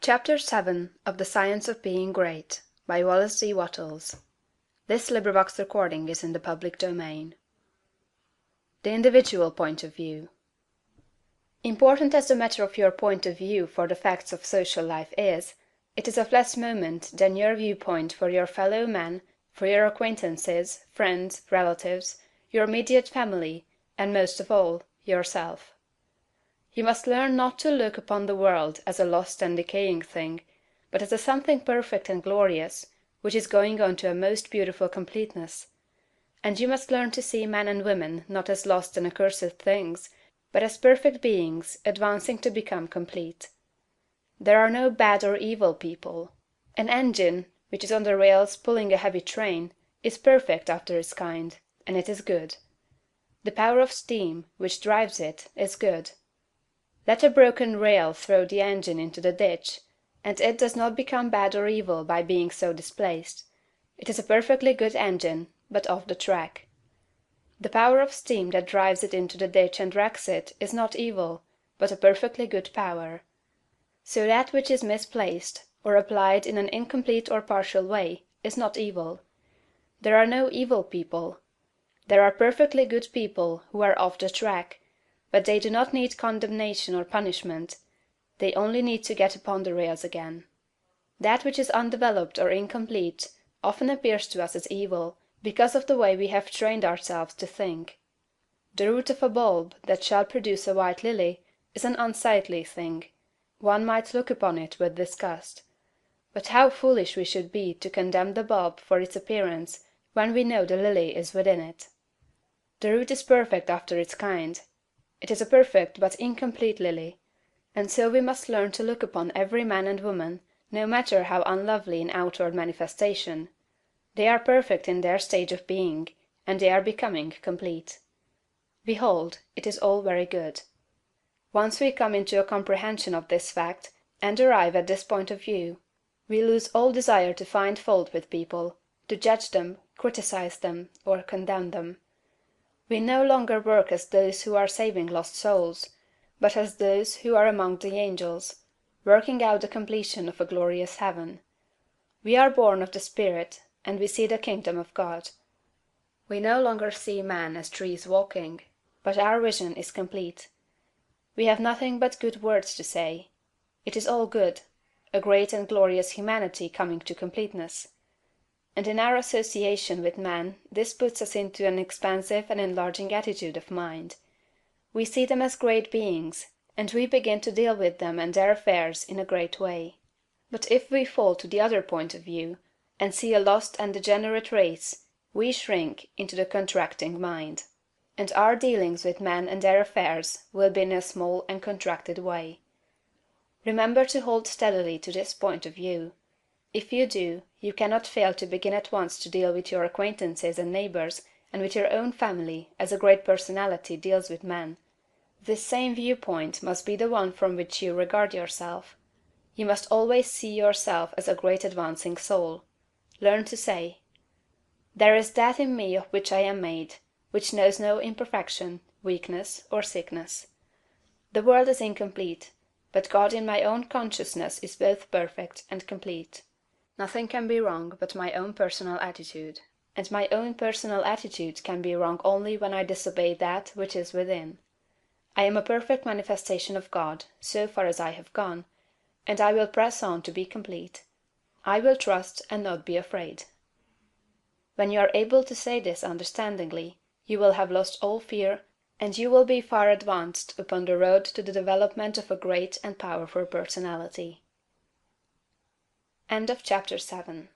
Chapter 7 of the Science of Being Great by Wallace D. Wattles. This recording is in the public domain. The Individual Point of View. Important as the matter of your point of view for the facts of social life is, it is of less moment than your viewpoint for your fellow men, for your acquaintances, friends, relatives, your immediate family, and most of all, yourself. You must learn not to look upon the world as a lost and decaying thing, but as a something perfect and glorious, which is going on to a most beautiful completeness. And you must learn to see men and women not as lost and accursed things, but as perfect beings advancing to become complete. There are no bad or evil people. An engine, which is on the rails pulling a heavy train, is perfect after its kind, and it is good. The power of steam, which drives it, is good. Let a broken rail throw the engine into the ditch, and it does not become bad or evil by being so displaced. It is a perfectly good engine, but off the track. The power of steam that drives it into the ditch and wrecks it is not evil, but a perfectly good power. So that which is misplaced, or applied in an incomplete or partial way, is not evil. There are no evil people. There are perfectly good people who are off the track, but they do not need condemnation or punishment, they only need to get upon the rails again. That which is undeveloped or incomplete often appears to us as evil, because of the way we have trained ourselves to think. The root of a bulb that shall produce a white lily is an unsightly thing. One might look upon it with disgust. But how foolish we should be to condemn the bulb for its appearance when we know the lily is within it. The root is perfect after its kind. It is a perfect but incomplete lily, and so we must learn to look upon every man and woman, no matter how unlovely in outward manifestation. They are perfect in their stage of being, and they are becoming complete. Behold, it is all very good. Once we come into a comprehension of this fact, and arrive at this point of view, we lose all desire to find fault with people, to judge them, criticize them, or condemn them. We no longer work as those who are saving lost souls, but as those who are among the angels, working out the completion of a glorious heaven. We are born of the Spirit, and we see the kingdom of God. We no longer see men as trees walking, but our vision is complete. We have nothing but good words to say. It is all good, a great and glorious humanity coming to completeness. And in our association with men this puts us into an expansive and enlarging attitude of mind. We see them as great beings, and we begin to deal with them and their affairs in a great way. But if we fall to the other point of view, and see a lost and degenerate race, we shrink into the contracting mind, and our dealings with men and their affairs will be in a small and contracted way. Remember to hold steadily to this point of view. If you do, you cannot fail to begin at once to deal with your acquaintances and neighbors and with your own family as a great personality deals with men. This same viewpoint must be the one from which you regard yourself. You must always see yourself as a great advancing soul. Learn to say, "There is that in me of which I am made, which knows no imperfection, weakness, or sickness. The world is incomplete, but God in my own consciousness is both perfect and complete. Nothing can be wrong but my own personal attitude, and my own personal attitude can be wrong only when I disobey that which is within. I am a perfect manifestation of God, so far as I have gone, and I will press on to be complete. I will trust and not be afraid." When you are able to say this understandingly, you will have lost all fear, and you will be far advanced upon the road to the development of a great and powerful personality. End of chapter 7.